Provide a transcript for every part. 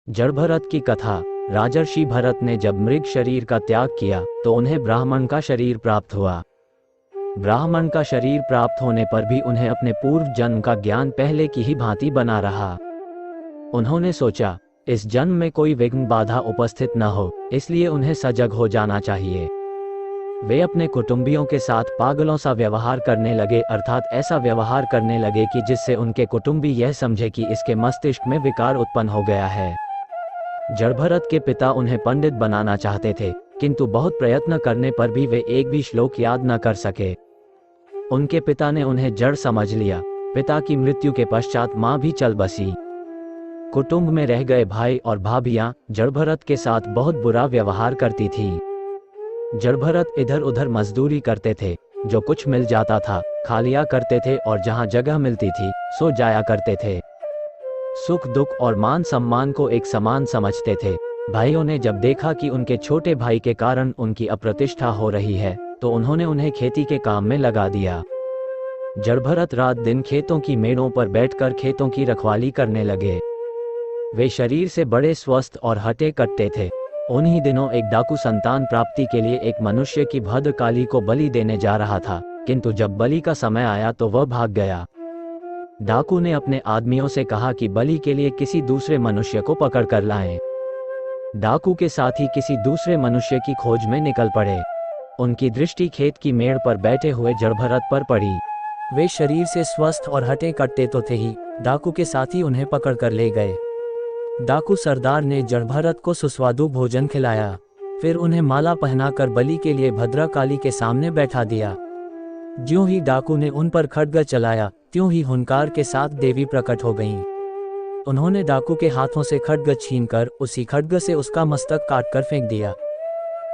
जड़भरत की कथा। राजर्षि भरत ने जब मृग शरीर का त्याग किया तो उन्हें ब्राह्मण का शरीर प्राप्त हुआ। ब्राह्मण का शरीर प्राप्त होने पर भी उन्हें अपने पूर्व जन्म का ज्ञान पहले की ही भांति बना रहा। उन्होंने सोचा, इस जन्म में कोई विघ्न बाधा उपस्थित न हो, इसलिए उन्हें सजग हो जाना चाहिए। वे अपने कुटुंबियों के साथ पागलों सा व्यवहार करने लगे, अर्थात ऐसा व्यवहार करने लगे कि जिससे उनके कुटुंबी यह समझे कि इसके मस्तिष्क में विकार उत्पन्न हो गया है। जड़भरत के पिता उन्हें पंडित बनाना चाहते थे, किंतु बहुत प्रयत्न करने पर भी वे एक भी श्लोक याद न कर सके। उनके पिता ने उन्हें जड़ समझ लिया। पिता की मृत्यु के पश्चात मां भी चल बसी। कुटुंब में रह गए भाई और भाभियां जड़भरत के साथ बहुत बुरा व्यवहार करती थी। जड़भरत इधर उधर मजदूरी करते थे, जो कुछ मिल जाता था खा लिया करते थे और जहां जगह मिलती थी सो जाया करते थे। सुख दुख और मान सम्मान को एक समान समझते थे। भाइयों ने जब देखा कि उनके छोटे भाई के कारण उनकी अप्रतिष्ठा हो रही है तो उन्होंने उन्हें खेती के काम में लगा दिया। जड़भरत रात दिन खेतों की मेड़ों पर बैठकर खेतों की रखवाली करने लगे। वे शरीर से बड़े स्वस्थ और हटे कट्टे थे। उन्हीं दिनों एक डाकू संतान प्राप्ति के लिए एक मनुष्य की भद्रकाली को बलि देने जा रहा था, किंतु जब बलि का समय आया तो वह भाग गया। डाकू ने अपने आदमियों से कहा कि बलि के लिए किसी दूसरे मनुष्य को पकड़ कर लाएं। डाकू के साथ ही किसी दूसरे मनुष्य की खोज में निकल पड़े। उनकी दृष्टि खेत की मेड़ पर बैठे हुए जड़भरत पर पड़ी। वे शरीर से स्वस्थ और हटे कट्टे तो थे ही, डाकू के साथ ही उन्हें पकड़ कर ले गए। डाकू सरदार ने जड़भरत को सुस्वादु भोजन खिलाया, फिर उन्हें माला पहनाकर बलि के लिए भद्रकाली के सामने बैठा दिया। ज्यों ही डाकू ने उन पर खड्ग चलाया, त्यों ही हुंकार के साथ देवी प्रकट हो गईं। उन्होंने डाकू के हाथों से खड्ग छीनकर उसी खड्ग से उसका मस्तक काटकर फेंक दिया।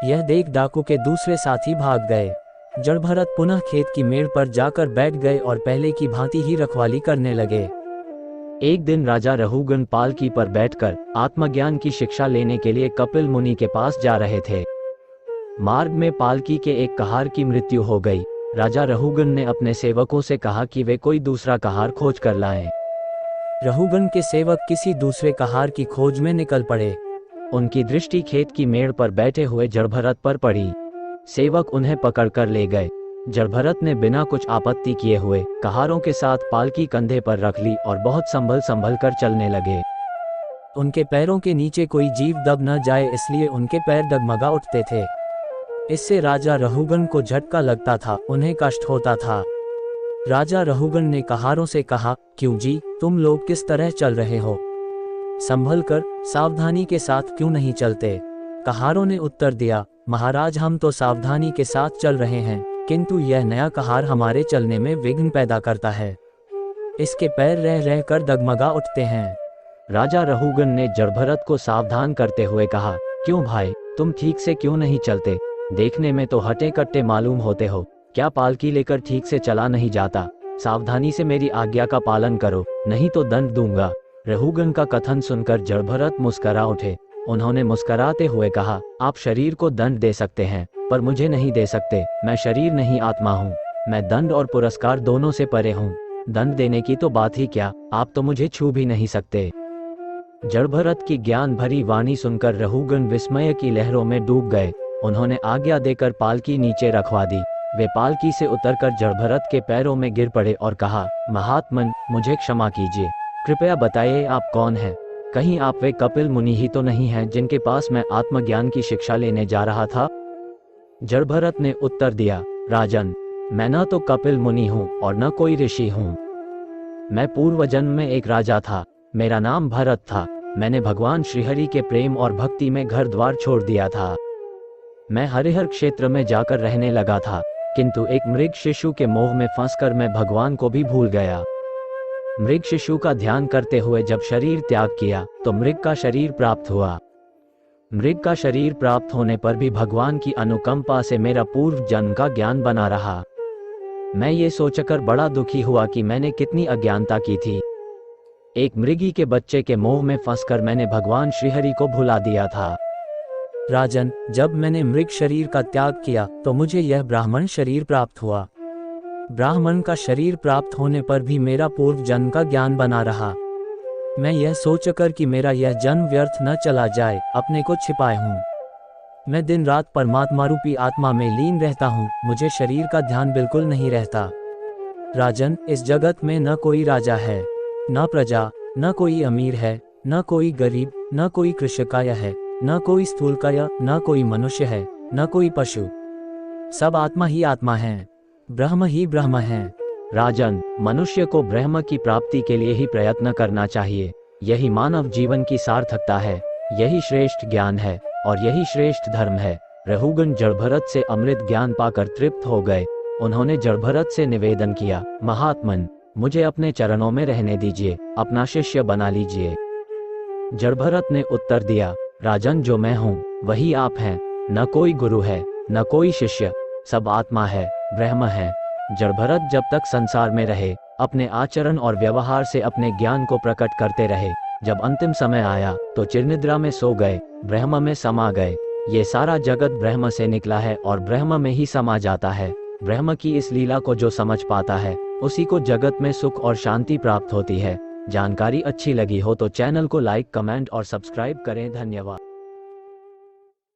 यह देख डाकू के दूसरे साथी भाग गए। जड़भरत पुनः खेत की मेड़ पर जाकर बैठ गए और पहले की भांति ही रखवाली करने लगे। एक दिन राजा रहुगण पालकी पर बैठकर आत्मज्ञान की शिक्षा लेने के लिए कपिल मुनि के पास जा रहे थे। मार्ग में पालकी के एक कहार की मृत्यु हो गई। राजा रहुगण ने अपने सेवकों से कहा कि वे कोई दूसरा कहार खोज कर लाएं। रहुगण के सेवक किसी दूसरे कहार की खोज में निकल पड़े। उनकी दृष्टि खेत की मेड़ पर बैठे हुए जड़भरत पर पड़ी। सेवक उन्हें पकड़ कर ले गए। जड़भरत ने बिना कुछ आपत्ति किए हुए कहारों के साथ पालकी कंधे पर रख ली और बहुत संभल संभल कर चलने लगे। उनके पैरों के नीचे कोई जीव दब न जाए इसलिए उनके पैर डगमगा उठते थे। इससे राजा रहुगण को झटका लगता था, उन्हें कष्ट होता था। राजा रहुगण ने कहारों से कहा, क्यों जी, तुम लोग किस तरह चल रहे हो? संभल कर सावधानी के साथ क्यों नहीं चलते? कहारों ने उत्तर दिया, महाराज, हम तो सावधानी के साथ चल रहे हैं, किंतु यह नया कहार हमारे चलने में विघ्न पैदा करता है। इसके पैर रह रह कर डगमगा उठते हैं। राजा रहुगण ने जड़भरत को सावधान करते हुए कहा, क्यों भाई, तुम ठीक से क्यों नहीं चलते? देखने में तो हटे कट्टे मालूम होते हो, क्या पालकी लेकर ठीक से चला नहीं जाता? सावधानी से मेरी आज्ञा का पालन करो, नहीं तो दंड दूंगा। रहुगण का कथन सुनकर जड़भरत मुस्करा उठे। उन्होंने मुस्कराते हुए कहा, आप शरीर को दंड दे सकते हैं, पर मुझे नहीं दे सकते। मैं शरीर नहीं आत्मा हूँ। मैं दंड और पुरस्कार दोनों से परे हूँ। दंड देने की तो बात ही क्या, आप तो मुझे छू भी नहीं सकते। जड़भरत की ज्ञान भरी वाणी सुनकर रहुगण विस्मय की लहरों में डूब गए। उन्होंने आज्ञा देकर पालकी नीचे रखवा दी। वे पालकी से उतरकर जड़भरत के पैरों में गिर पड़े और कहा, महात्मन, मुझे क्षमा कीजिए। कृपया बताइए आप कौन हैं? कहीं आप वे कपिल मुनि ही तो नहीं हैं जिनके पास मैं आत्मज्ञान की शिक्षा लेने जा रहा था? जड़भरत ने उत्तर दिया, राजन, मैं न तो कपिल मुनि हूँ और न कोई ऋषि हूँ। मैं पूर्व जन्म में एक राजा था। मेरा नाम भरत था। मैंने भगवान श्रीहरि के प्रेम और भक्ति में घर द्वार छोड़ दिया था। मैं हरिहर क्षेत्र में जाकर रहने लगा था, किंतु एक मृग शिशु के मोह में फंसकर मैं भगवान को भी भूल गया। मृग शिशु का ध्यान करते हुए जब शरीर त्याग किया तो मृग का शरीर प्राप्त हुआ। मृग का शरीर प्राप्त होने पर भी भगवान की अनुकंपा से मेरा पूर्व जन्म का ज्ञान बना रहा। मैं ये सोचकर बड़ा दुखी हुआ कि मैंने कितनी अज्ञानता की थी। एक मृगी के बच्चे के मोह में फंसकर मैंने भगवान श्रीहरि को भुला दिया था। राजन, जब मैंने मृग शरीर का त्याग किया तो मुझे यह ब्राह्मण शरीर प्राप्त हुआ। ब्राह्मण का शरीर प्राप्त होने पर भी मेरा पूर्व जन्म का ज्ञान बना रहा। मैं यह सोचकर कि मेरा यह जन्म व्यर्थ न चला जाए अपने को छिपाए हूँ। मैं दिन रात परमात्मा रूपी आत्मा में लीन रहता हूँ, मुझे शरीर का ध्यान बिल्कुल नहीं रहता। राजन, इस जगत में न कोई राजा है, न प्रजा, न कोई अमीर है, न कोई गरीब, न कोई कृषकाय है, न कोई स्थूलकाय, न कोई मनुष्य है, न कोई पशु। सब आत्मा ही आत्मा है, ब्रह्म ही ब्रह्म है। राजन, मनुष्य को ब्रह्म की प्राप्ति के लिए ही प्रयत्न करना चाहिए। यही मानव जीवन की सार्थकता है, यही श्रेष्ठ ज्ञान है और यही श्रेष्ठ धर्म है। रघुगण जड़भरत से अमृत ज्ञान पाकर तृप्त हो गए। उन्होंने जड़भरत से निवेदन किया, महात्मन, मुझे अपने चरणों में रहने दीजिए, अपना शिष्य बना लीजिए। जड़भरत ने उत्तर दिया, राजन, जो मैं हूँ वही आप हैं। न कोई गुरु है, न कोई शिष्य, सब आत्मा है, ब्रह्म है। जड़भरत जब तक संसार में रहे, अपने आचरण और व्यवहार से अपने ज्ञान को प्रकट करते रहे। जब अंतिम समय आया तो चिरनिद्रा में सो गए, ब्रह्म में समा गए। ये सारा जगत ब्रह्म से निकला है और ब्रह्म में ही समा जाता है। ब्रह्म की इस लीला को जो समझ पाता है, उसी को जगत में सुख और शांति प्राप्त होती है। जानकारी अच्छी लगी हो तो चैनल को लाइक, कमेंट और सब्सक्राइब करें। धन्यवाद।